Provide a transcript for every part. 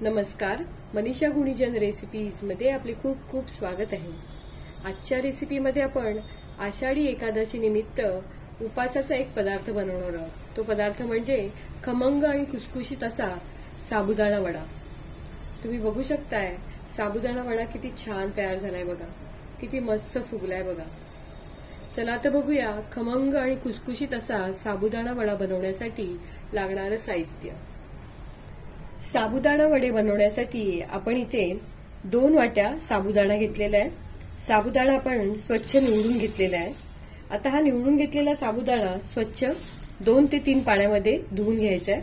नमस्कार, मनीषा गुणीजन रेसिपीजमध्ये आपले खूप खूप स्वागत आहे। आजच्या रेसिपीमध्ये आपण आषाढी एकादशी निमित्त उपासाचा एक पदार्थ बनवणार आहोत। तो पदार्थ म्हणजे खमंग आणि खुसखुशीत असा साबुदाणा वडा। तुम्ही बघू शकताय साबुदाणा वडा किती छान तयार झालाय बघा, किती मस्त फुगलाय बघा। चला तर बघूया खमंग आणि खुसखुशीत असा साबुदाणा वडा बनवण्यासाठी लागणारे साहित्य। साबुदाणा वडे बनवण्यासाठी आपण इथे 2 वाट्या साबुदाणा घेतलेला आहे। साबुदाणा आपण स्वच्छ निवडून घेतलेला आहे। आता हा निवडून घेतलेला साबुदाणा स्वच्छ 2 ते 3 पाण्यामध्ये धुवून घ्यायचा आहे।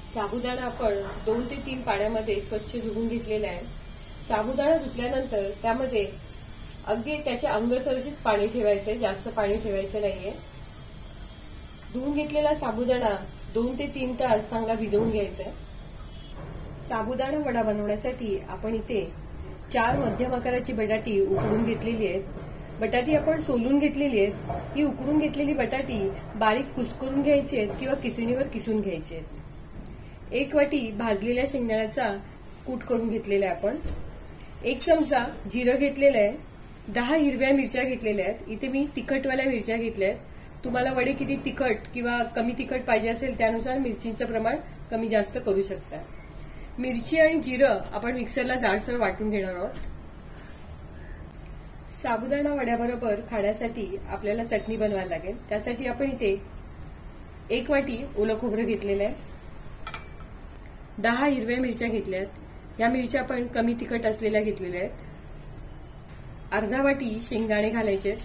साबुदाणा आपण 2 ते 3 पाण्यामध्ये स्वच्छ धुवून घेतलेला आहे। साबुदाणा धुतल्यानंतर त्यामध्ये अगदी त्याच्या अंगसरशीच पाणी ठेवायचंय, जास्त पाणी ठेवायचं नाहीये। धुवून घेतलेला साबुदाणा 2 ते 3 तास चांगला भिजवून घ्यायचा आहे। साबुदाणा वडा बनवण्यासाठी आपण इथे 4 मध्यम आकाराची बटाटी उकडून घेतलेली आहे। बटाटी आपण सोलून घेतलेली आहे। ही उकडून घेतलेली बटाटी बारीक कुस्करून घ्यायची आहेत किंवा किसणीवर किसून घ्यायची आहेत। 1 वाटी भाजलेल्या शेंगदाण्याचा कूट करून घेतलेला आहे आपण। 1 चमचा जिरं घेतलेलं आहे। 10 हिरव्या मिरच्या घेतलेल्या आहेत। इथे मी तिखटवाल्या मिरच्या घेतल्या आहेत। तुम्हाला वडे किती तिखट किंवा कमी तिखट पाहिजे असेल त्यानुसार मिरचींचं प्रमाण कमी जास्त करू शकता। मिरची आणि जिरं आपण मिक्सरला जाडसर वाटून घेणार आहोत। साबुदाणा वड्याबरोबर खाण्यासाठी आपल्याला चटणी बनवायला लागेल। त्यासाठी आपण इथे 1 वाटी ओलं खोबरं घेतलेलं आहे। 10 हिरव्या मिरच्या घेतल्यात। या मिरच्या आपण कमी तिखट असलेल्या घेतलेल्या आहेत। अर्धा वाटी शेंगदाणे घालायचे।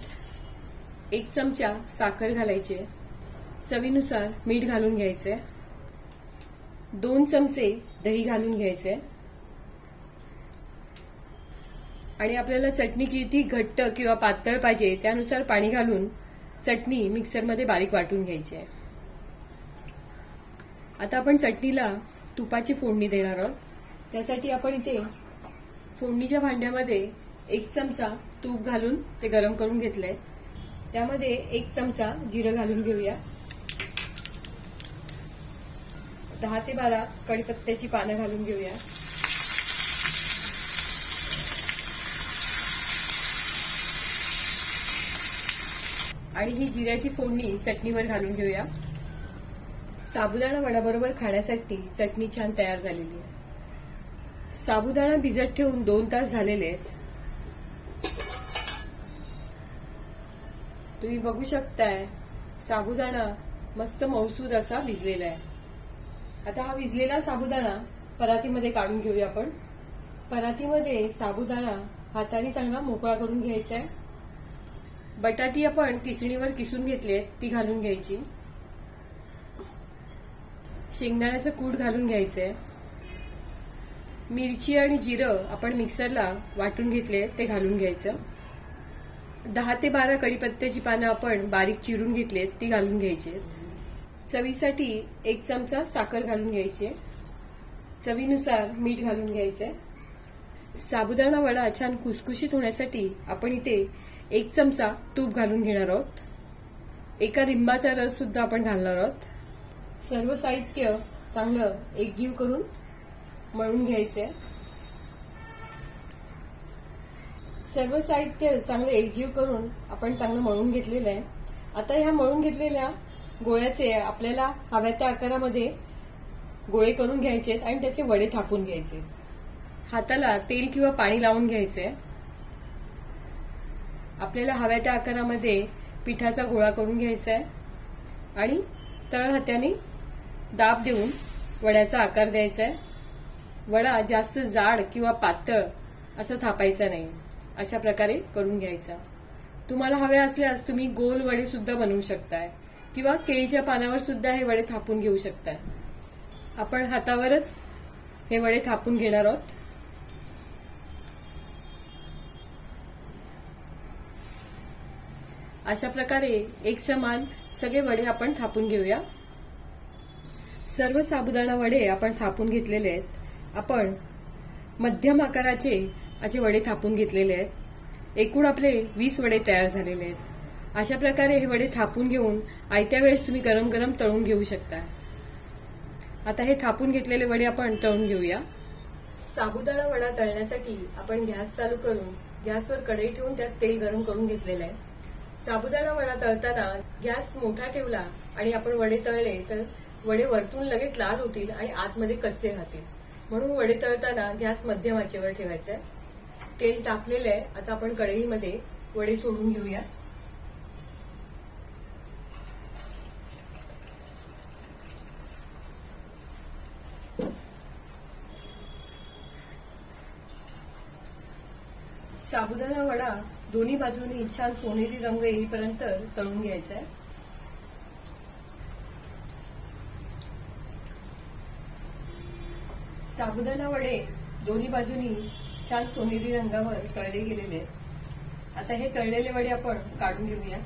1 चमचा साखर घालायचे। चवीनुसार मीठ घालून घ्यायचे। 2 चमचे दही घालून घ्यायचे आणि आपल्याला चटणी किती घट्ट किंवा पातळ पाहिजे त्यानुसार पाणी घालून चटणी मिक्सरमध्ये बारीक वाटून घ्यायची आहे। आता आपण चटणीला तुपाची फोडणी देणार आहोत। त्यासाठी आपण इथे फोडणीच्या भांड्यामध्ये 1 चमचा तूप घालून ते गरम करून घेतलंय। त्यामध्ये 1 चमचा जिरं घालून घेऊया। 10 ते 12 कढीपत्त्याची पानं घालून घेऊया। आणि ही जिऱ्याची फोडणी चटणीवर घालून घेऊया। साबुदाणा वड्याबरोबर खाण्यासाठी चटणी छान तयार झालेली आहे। साबुदाणा भिजत ठेवून 2 तास झालेले आहेत। तुम्ही बघू शकताय साबुदाणा मस्त मऊसूद असा भिजलेला आहे। आता हा भिजलेला साबुदाणा परातीमध्ये काढून घेऊया आपण। परातीमध्ये साबुदाणा हाताने चांगला मोकळा करून घ्यायचा आहे। बटाटी आपण किसणीवर किसून घेतली ती घालून घ्यायची। शेंगदाण्याचं कूट घालून घ्यायचंय। मिरची आणि जिरं आपण मिक्सरला वाटून घेतले ते घालून घ्यायचं। 10 ते 12 कढीपत्त्याची पानं आपण बारीक चिरून घेतलीत ती घालून घ्यायची। चवीसाठी 1 चमचा साखर घालून घ्यायची। चवीनुसार मीठ घालून घ्यायचंय। साबुदाणा वडा छान खुसखुशीत होण्यासाठी आपण इथे 1 चमचा तूप घालून घेणार आहोत। 1 लिंबाचा रस सुद्धा आपण घालणार आहोत। सर्व साहित्य चांगलं एकजीव करून मळून घ्यायचंय। सर्व साहित्य चांगलं एकजीव करून आपण चांगलं मळून घेतलेलं आहे। आता ह्या मळून घेतलेल्या गोळ्याचे आपल्याला हव्या त्या आकारामध्ये गोळे करून घ्यायचे आणि त्याचे वडे थापून घ्यायचे। हाताला तेल किंवा पाणी लावून घ्यायचे। आपल्याला हव्या त्या आकारामध्ये पिठाचा गोळा करून घ्यायचा आहे आणि तळ हाताने दाब देऊन वड्याचा आकार द्यायचा आहे। वडा जास्त जाड किंवा पातळ असं थापायचा नाही, अशा प्रकारे करून घ्यायचा। तुम्हाला हवे असल्यास तुम्ही गोल वडे सुद्धा बनवू शकताय किंवा केळीच्या पानावर सुद्धा हे वडे थापून घेऊ शकताय। आपण हातावरच हे वडे थापून घेणार आहोत। अशा प्रकारे एकसमान सगळे वडे आपण थापून घेऊया। सर्व साबुदाणा वडे आपण थापून घेतलेले आहेत। आपण मध्यम आकाराचे असे वडे थापून घेतलेले आहेत। एकूण आपले 20 वडे तयार झालेले आहेत। अशा प्रकारे हे वडे थापून घेऊन आयत्या वेळेस तुम्ही गरम गरम तळून घेऊ शकता। आता हे थापून घेतलेले वडे आपण तळून घेऊया। साबुदाणा वडा तळण्यासाठी आपण गॅस चालू करून गॅसवर कढई ठेवून त्यात तेल गरम करून घेतलेलं आहे। साबुदाणा वडा तळताना गॅस मोठा ठेवला आणि आपण वडे तळले तर वडे वरतून लगेच लाल होतील आणि आतमध्ये कच्चे राहतील, म्हणून वडे तळताना गॅस मध्यम आचेवर ठेवायचा आहे। तेल तापलेलं आहे, आता आपण कढईमध्ये वडे सोडून घेऊया। साबुदाणा वडा दोन्ही बाजूनी छान सोनेरी रंग येईपर्यंत तळून घ्यायचा आहे। साबुदाणा वडे दोन्ही बाजूनी छान सोनेरी रंगावर तळले गेलेले आहेत। आता हे तळलेले वडे आपण काढून घेऊया।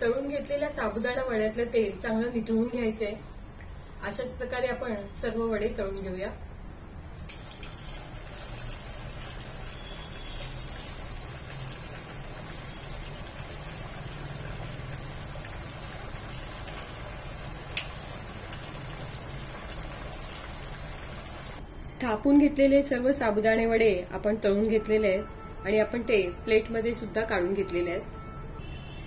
तळून घेतलेल्या साबुदाणा वड्यातलं तेल चांगलं निथळून घ्यायचंय। अशाच प्रकारे आपण सर्व वडे तळून घेऊया। थापून घेतलेले सर्व साबुदाणे वडे आपण तळून घेतलेले आहेत आणि आपण ते प्लेटमध्ये सुद्धा काढून घेतलेले आहेत।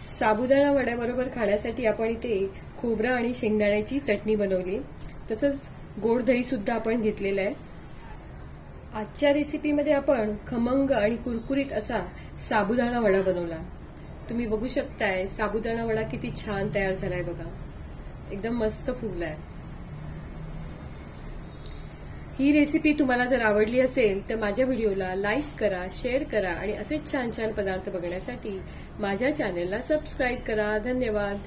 साबुदाणा वड्याबरोबर खाण्यासाठी आपण इथे खोबरं आणि शेंगदाण्याची चटणी बनवली, तसंच गोड दही सुद्धा आपण घेतलेलं आहे। आजच्या रेसिपीमध्ये आपण खमंग आणि कुरकुरीत असा साबुदाणा वडा बनवला। तुम्ही बघू शकताय साबुदाणा वडा किती छान तयार झालाय बघा, एकदम मस्त फुगलाय। ही रेसिपी तुम्हाला जर आवडली असेल तर माझ्या व्हिडिओला लाईक करा, शेअर करा आणि असेच छान छान पदार्थ बघण्यासाठी माझ्या चॅनेलला सबस्क्राईब करा। धन्यवाद।